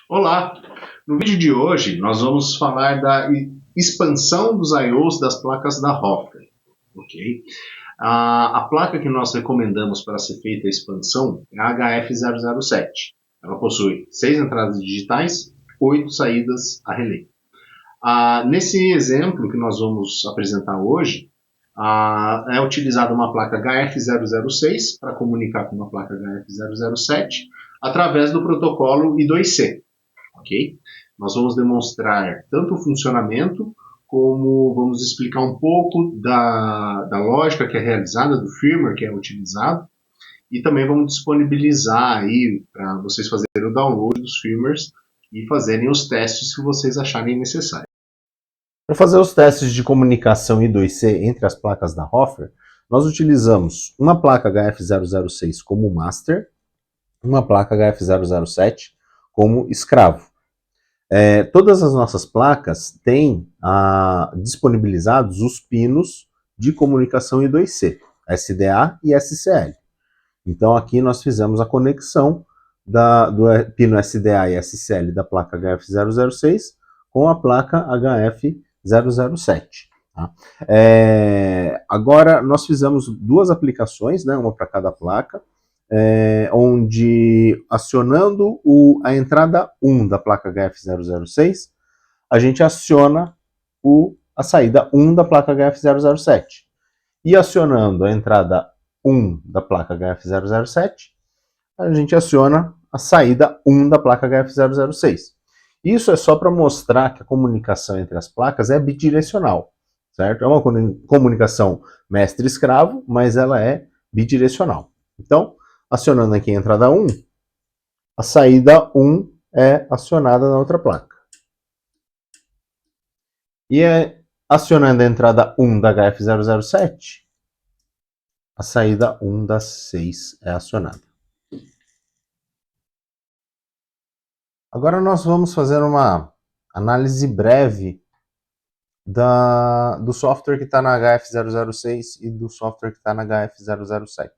Olá! No vídeo de hoje nós vamos falar da expansão dos I/Os das placas da Hoffer. Ok? A placa que nós recomendamos para ser feita a expansão é a HF007. Ela possui 6 entradas digitais, 8 saídas a relé. Nesse exemplo que nós vamos apresentar hoje, é utilizada uma placa HF006 para comunicar com uma placa HF007 através do protocolo I2C. Ok? Nós vamos demonstrar tanto o funcionamento, como vamos explicar um pouco da lógica que é realizada, do firmware que é utilizado, e também vamos disponibilizar aí para vocês fazerem o download dos firmwares e fazerem os testes se vocês acharem necessário. Para fazer os testes de comunicação I2C entre as placas da Hoffer, nós utilizamos uma placa HF006 como master, uma placa HF007 como escravo. Todas as nossas placas têm disponibilizados os pinos de comunicação I2C, SDA e SCL. Então aqui nós fizemos a conexão do pino SDA e SCL da placa HF006 com a placa HF007. Tá? Agora nós fizemos duas aplicações, né, uma para cada placa, onde acionando a entrada 1 da placa HF006, a gente aciona a saída 1 da placa HF007. E acionando a entrada 1 da placa HF007, a gente aciona a saída 1 da placa HF006. Isso é só para mostrar que a comunicação entre as placas é bidirecional, certo? É uma comunicação mestre-escravo, mas ela é bidirecional. Então, acionando aqui a entrada 1, a saída 1 é acionada na outra placa. E acionando a entrada 1 da HF007, a saída 1 das 6 é acionada. Agora nós vamos fazer uma análise breve do software que está na HF006 e do software que está na HF007.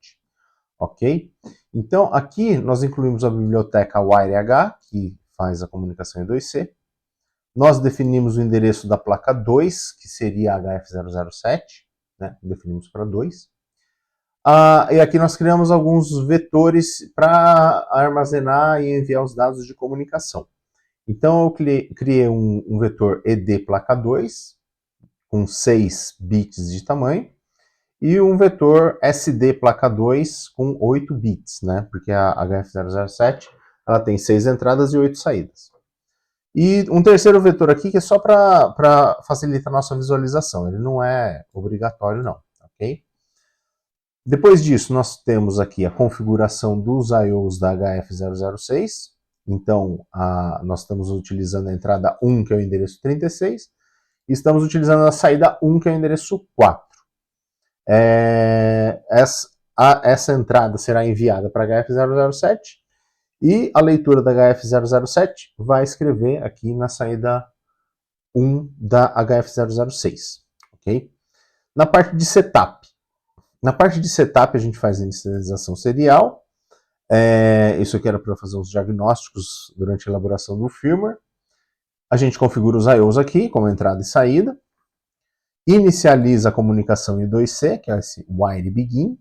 Ok? Então aqui nós incluímos a biblioteca WireH, que faz a comunicação I2C. Nós definimos o endereço da placa 2, que seria a HF007, né? Definimos para 2. E aqui nós criamos alguns vetores para armazenar e enviar os dados de comunicação. Então eu criei um vetor ED placa 2, com 6 bits de tamanho, e um vetor SD placa 2 com 8 bits, né? Porque a HF007 ela tem 6 entradas e 8 saídas. E um terceiro vetor aqui que é só para facilitar a nossa visualização, ele não é obrigatório não, ok? Depois disso, nós temos aqui a configuração dos I/Os da HF006. Então, nós estamos utilizando a entrada 1, que é o endereço 36, e estamos utilizando a saída 1, que é o endereço 4. Essa entrada será enviada para a HF007, e a leitura da HF007 vai escrever aqui na saída 1 da HF006. Ok? Na parte de setup, a gente faz a inicialização serial. Isso aqui era para fazer uns diagnósticos durante a elaboração do firmware. A gente configura os I/Os aqui, como entrada e saída. Inicializa a comunicação I2C, que é esse wire begin.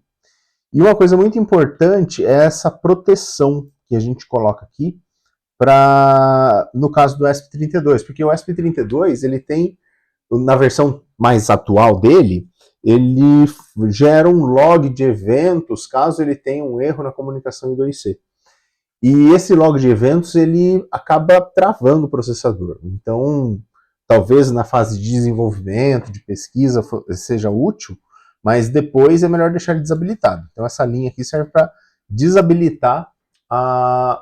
E uma coisa muito importante é essa proteção que a gente coloca aqui no caso do ESP32, porque o ESP32 ele tem, na versão mais atual dele, ele gera um log de eventos caso ele tenha um erro na comunicação I2C. E esse log de eventos ele acaba travando o processador. Então, talvez na fase de desenvolvimento, de pesquisa, seja útil, mas depois é melhor deixar ele desabilitado. Então essa linha aqui serve para desabilitar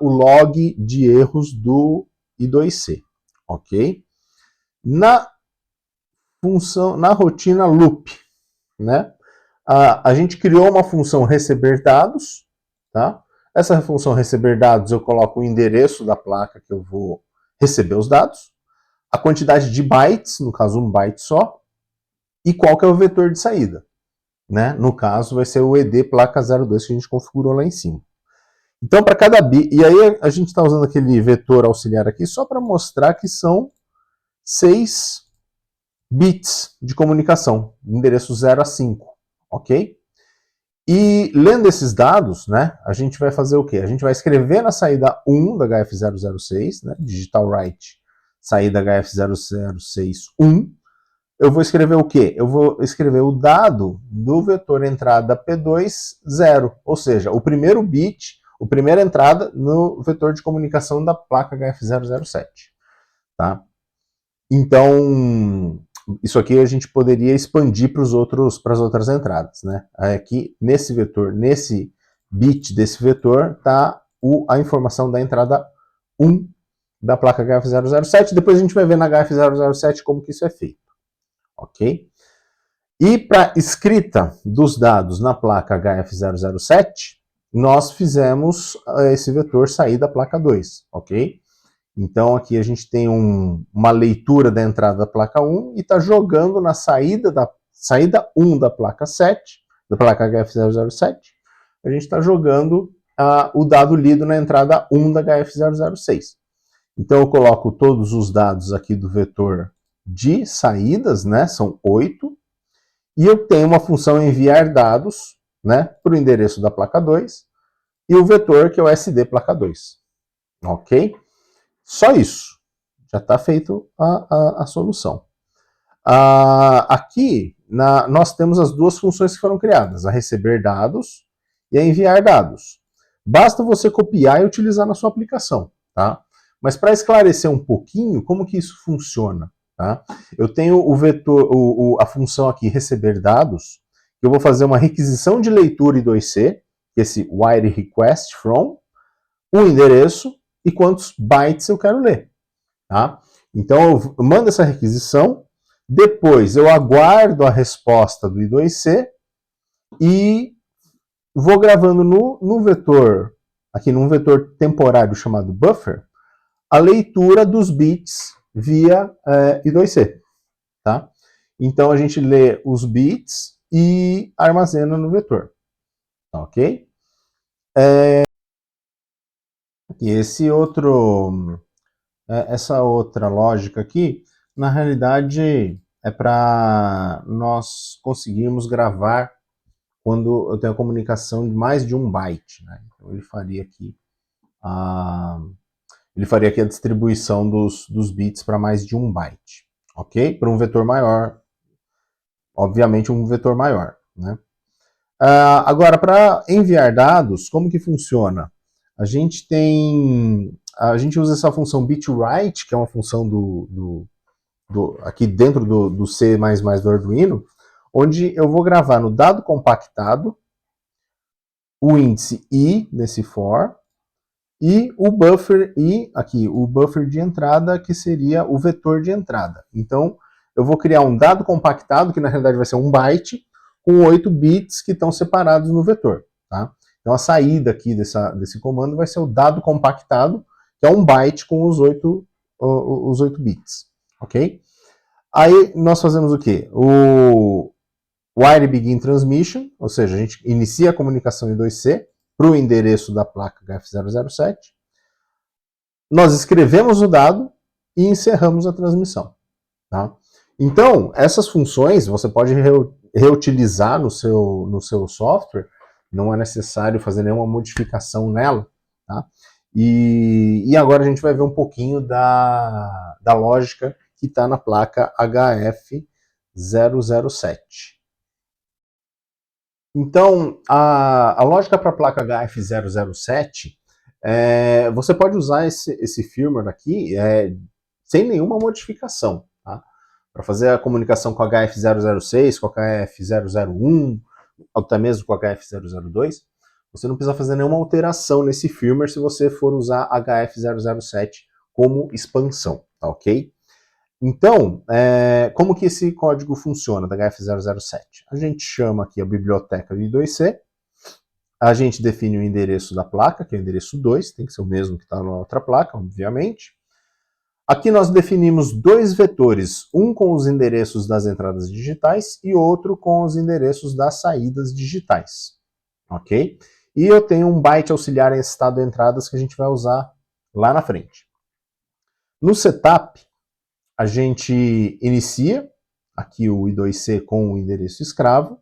o log de erros do I2C. Ok? Na rotina loop, né? A gente criou uma função receber dados, tá? Essa função receber dados eu coloco o endereço da placa que eu vou receber os dados, a quantidade de bytes, no caso 1 byte só, e qual que é o vetor de saída, né? No caso vai ser o ED placa 02 que a gente configurou lá em cima. Então, para cada bit... E aí a gente está usando aquele vetor auxiliar aqui só para mostrar que são 6 bits de comunicação, endereço 0 a 5, ok? E lendo esses dados, né, a gente vai fazer o quê? A gente vai escrever na saída 1 da HF006, né, digital write, saída HF006 1. Eu vou escrever o quê? Eu vou escrever o dado do vetor entrada P2 0, ou seja, o primeiro bit, a primeira entrada no vetor de comunicação da placa HF007, tá? Então, isso aqui a gente poderia expandir para as outras entradas, né? Aqui, nesse vetor, nesse bit desse vetor, está a informação da entrada 1 da placa HF007. Depois a gente vai ver na HF007 como que isso é feito, ok? E para escrita dos dados na placa HF007, nós fizemos esse vetor sair da placa 2, ok? Então aqui a gente tem uma leitura da entrada da placa 1 e está jogando na saída 1 da placa 7, da placa HF007, a gente está jogando o dado lido na entrada 1 da HF006. Então eu coloco todos os dados aqui do vetor de saídas, né, são 8, e eu tenho uma função enviar dados, né, para o endereço da placa 2, e o vetor que é o SD placa 2, ok? Só isso, já está feito a solução. Aqui, nós temos as duas funções que foram criadas, a receber dados e a enviar dados. Basta você copiar e utilizar na sua aplicação, tá? Mas para esclarecer um pouquinho, como que isso funciona, tá? Eu tenho o vetor, a função aqui, receber dados, eu vou fazer uma requisição de leitura I2C, esse write request from, o endereço, e quantos bytes eu quero ler, tá? Então eu mando essa requisição, depois eu aguardo a resposta do I2C e vou gravando no vetor, aqui num vetor temporário chamado buffer, a leitura dos bits via I2C, tá? Então a gente lê os bits e armazena no vetor, ok? E essa outra lógica aqui, na realidade, é para nós conseguirmos gravar quando eu tenho a comunicação de mais de 1 byte, né? Então ele faria aqui a distribuição dos bits para mais de 1 byte, ok? Para um vetor maior, obviamente um vetor maior, né? Agora, para enviar dados, como que funciona? A gente usa essa função bitWrite, que é uma função aqui dentro do C++ do Arduino, onde eu vou gravar no dado compactado o índice I nesse for e o buffer I, aqui, o buffer de entrada, que seria o vetor de entrada. Então, eu vou criar um dado compactado, que na realidade vai ser 1 byte, com 8 bits que estão separados no vetor, tá? Então a saída aqui desse comando vai ser o dado compactado, que é 1 byte com os 8 bits, ok? Aí nós fazemos o quê? O wire begin transmission, ou seja, a gente inicia a comunicação em I2C para o endereço da placa HF007. Nós escrevemos o dado e encerramos a transmissão, tá? Então, essas funções você pode reutilizar no seu software, não é necessário fazer nenhuma modificação nela, tá? E agora a gente vai ver um pouquinho da lógica que está na placa HF007. Então, a lógica para a placa HF007, você pode usar esse firmware aqui sem nenhuma modificação, tá? Para fazer a comunicação com a HF006, com a HF001, até mesmo com a HF002, você não precisa fazer nenhuma alteração nesse firmware se você for usar HF007 como expansão, tá ok? Então, como que esse código funciona da HF007? A gente chama aqui a biblioteca de I2C, a gente define o endereço da placa, que é o endereço 2, tem que ser o mesmo que está na outra placa, obviamente. Aqui nós definimos dois vetores, um com os endereços das entradas digitais e outro com os endereços das saídas digitais, ok? E eu tenho um byte auxiliar em estado de entradas que a gente vai usar lá na frente. No setup, a gente inicia aqui o I2C com o endereço escravo,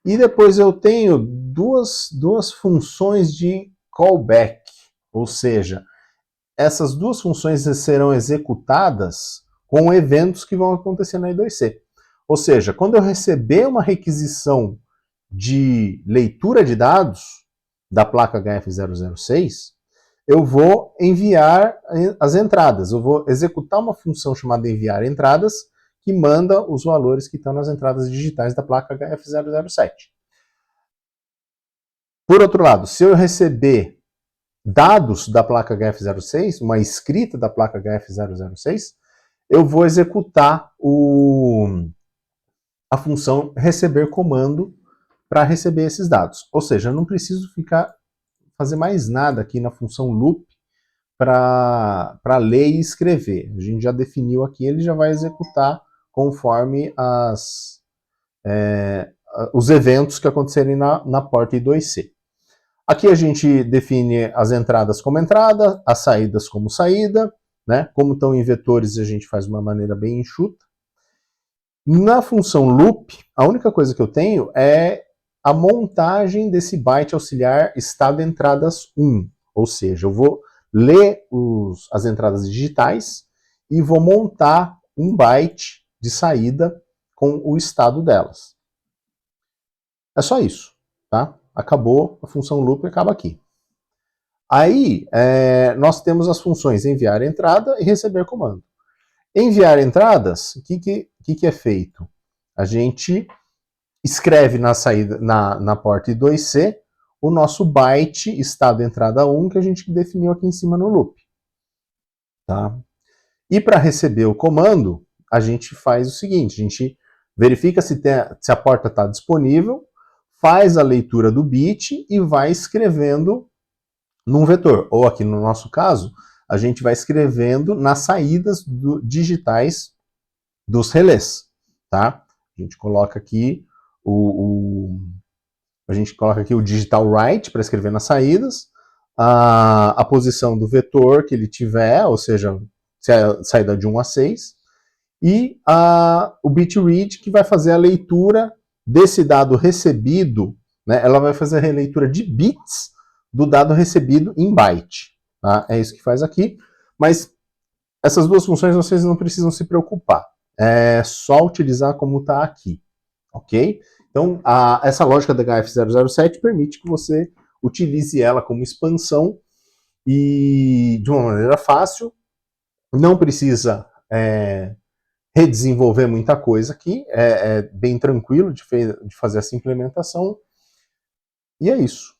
e depois eu tenho duas funções de callback, ou seja, essas duas funções serão executadas com eventos que vão acontecer na I2C. Ou seja, quando eu receber uma requisição de leitura de dados da placa HF006, eu vou enviar as entradas. Eu vou executar uma função chamada enviar entradas, que manda os valores que estão nas entradas digitais da placa HF007. Por outro lado, se eu receber dados da placa HF06, uma escrita da placa HF006, eu vou executar a função receber comando para receber esses dados. Ou seja, eu não preciso fazer mais nada aqui na função loop para ler e escrever. A gente já definiu aqui, ele já vai executar conforme os eventos que acontecerem na porta I2C. Aqui a gente define as entradas como entrada, as saídas como saída, né? Como estão em vetores, a gente faz de uma maneira bem enxuta. Na função loop, a única coisa que eu tenho é a montagem desse byte auxiliar estado entradas 1. Ou seja, eu vou ler as entradas digitais e vou montar um byte de saída com o estado delas. É só isso, tá? Acabou a função loop, acaba aqui. Aí, nós temos as funções enviar entrada e receber comando. Enviar entradas, o que é feito? A gente escreve na saída, na porta I2C, o nosso byte estado entrada 1 que a gente definiu aqui em cima no loop. Tá? E para receber o comando, a gente faz o seguinte, a gente verifica se a porta está disponível, faz a leitura do bit e vai escrevendo num vetor. Ou aqui no nosso caso, a gente vai escrevendo nas saídas digitais dos relés. Tá? A gente coloca aqui o digital write para escrever nas saídas, a posição do vetor que ele tiver, ou seja, se é a saída de 1 a 6, e o bit read, que vai fazer a leitura desse dado recebido, né? Ela vai fazer a releitura de bits do dado recebido em byte. Tá? É isso que faz aqui, mas essas duas funções vocês não precisam se preocupar. É só utilizar como está aqui, ok? Então, essa lógica da HF007 permite que você utilize ela como expansão e de uma maneira fácil. Não precisa redesenvolver muita coisa aqui, é bem tranquilo de fazer essa implementação. E é isso.